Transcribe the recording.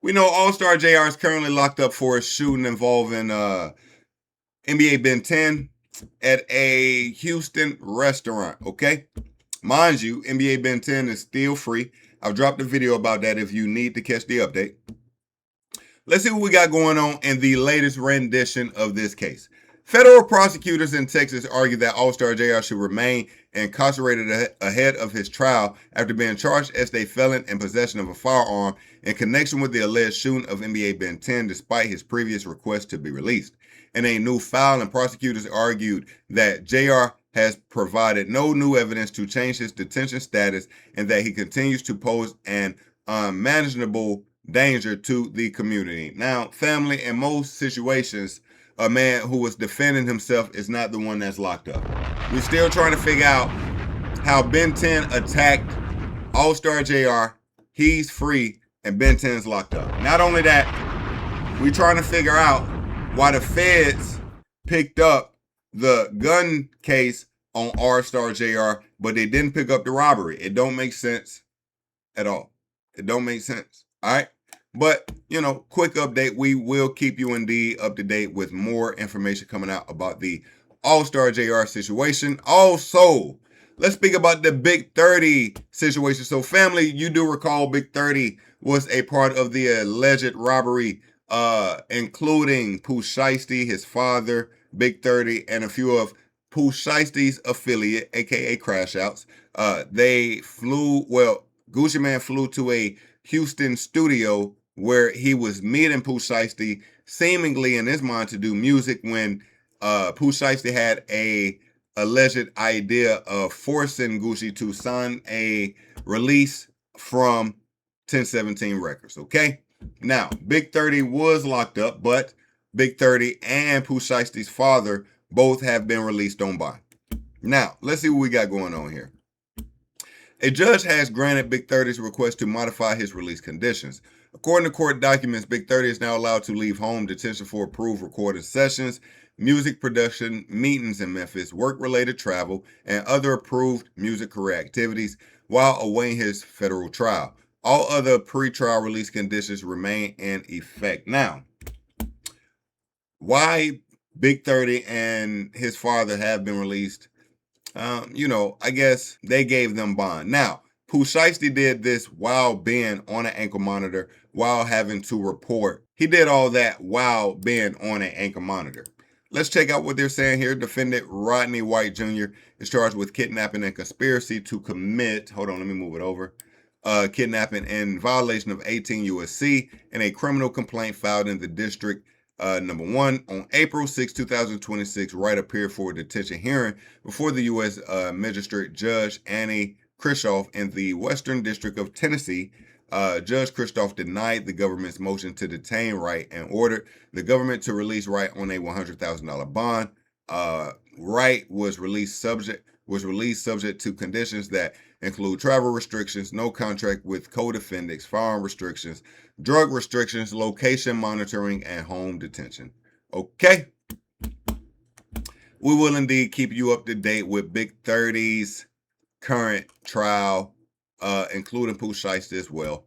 We know All-Star JR is currently locked up for a shooting involving NBA Ben 10 at a Houston restaurant, okay? Mind you, NBA Ben 10 is still free. I've dropped a video about that if you need to catch the update. Let's see what we got going on in the latest rendition of this case. Federal prosecutors in Texas argue that All-Star JR should remain incarcerated ahead of his trial after being charged as a felon in possession of a firearm in connection with the alleged shooting of NBA Ben 10 despite his previous request to be released. In a new filing, prosecutors argued that JR has provided no new evidence to change his detention status and that he continues to pose an unmanageable danger to the community. Now, family, in most situations, a man who was defending himself is not the one that's locked up. We're still trying to figure out how Ben 10 attacked All-Star JR. He's free and Ben 10's locked up. Not only that, we're trying to figure out why the feds picked up the gun case on All-Star JR, but they didn't pick up the robbery. It don't make sense at all. It don't make sense. All right. But, quick update. We will keep you indeed up to date with more information coming out about the All-Star JR situation. Also, let's speak about the Big 30 situation. So, family, you do recall Big 30 was a part of the alleged robbery, including Pooh Shiesty, his father, Big 30, and a few of Pooh Shiesty's affiliate, aka Crash Outs. Gucci Mane flew to a Houston studio where he was meeting Pooh Shiesty, seemingly in his mind to do music, when Pooh Shiesty had a alleged idea of forcing Gucci to sign a release from 1017 Records. Okay, now Big 30 was locked up, but Big 30 and Pooh Shiesty's father both have been released on bond. Now let's see what we got going on here. A judge has granted Big 30's request to modify his release conditions. According to court documents, Big 30 is now allowed to leave home detention for approved recorded sessions, music production, meetings in Memphis, work-related travel, and other approved music career activities while awaiting his federal trial. All other pre-trial release conditions remain in effect. Now, why Big 30 and his father have been released? I guess they gave them bond. Now, Pooh Shiesty did this while being on an ankle monitor, while having to report. He did all that while being on an ankle monitor. Let's check out what they're saying here. Defendant Rodney White Jr. is charged with kidnapping and conspiracy to commit, hold on, let me move it over, kidnapping in violation of 18 U.S.C. in a criminal complaint filed in the district number 1 on April 6, 2026, right up here for a detention hearing before the U.S. Magistrate Judge Annie Krischoff in the Western District of Tennessee. Judge Krischoff denied the government's motion to detain Wright and ordered the government to release Wright on a $100,000 bond. Wright was released subject to conditions that include travel restrictions, no contract with co-defendants, firearm restrictions, drug restrictions, location monitoring, and home detention. Okay. We will indeed keep you up to date with Big 30's current trial, including Pooh Shiesty as well.